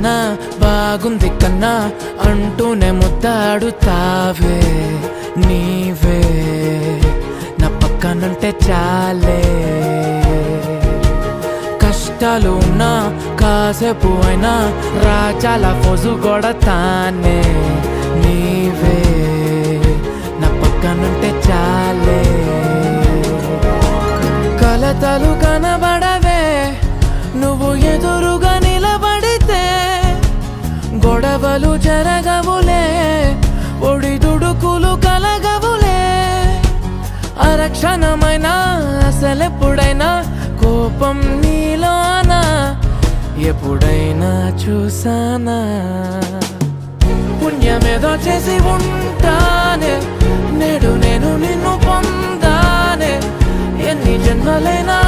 కన్నా బాగుంది కన్నా అంటూనే ముద్దాడుతావే నీవే నా పక్కనుంటే చాలే కష్టాలు ఉన్నా కాసేపు అయినా రాజాల ఫోజు కొడతానే నీవే నా పక్కనుంటే చాలే కలతలు కనబడవే నువ్వు ఎదురుగా నిలబడితే గొడవలు జరగవులే ఒడిదుడుకులు కలగవులే అరక్షణమైనా అసలెప్పుడైనా కోపం నీలోనా ఎప్పుడైనా చూసానా పుణ్యమేదో చేసి ఉంటానే నేడు నేను నిన్ను పొందానే ఎన్ని జన్మలైనా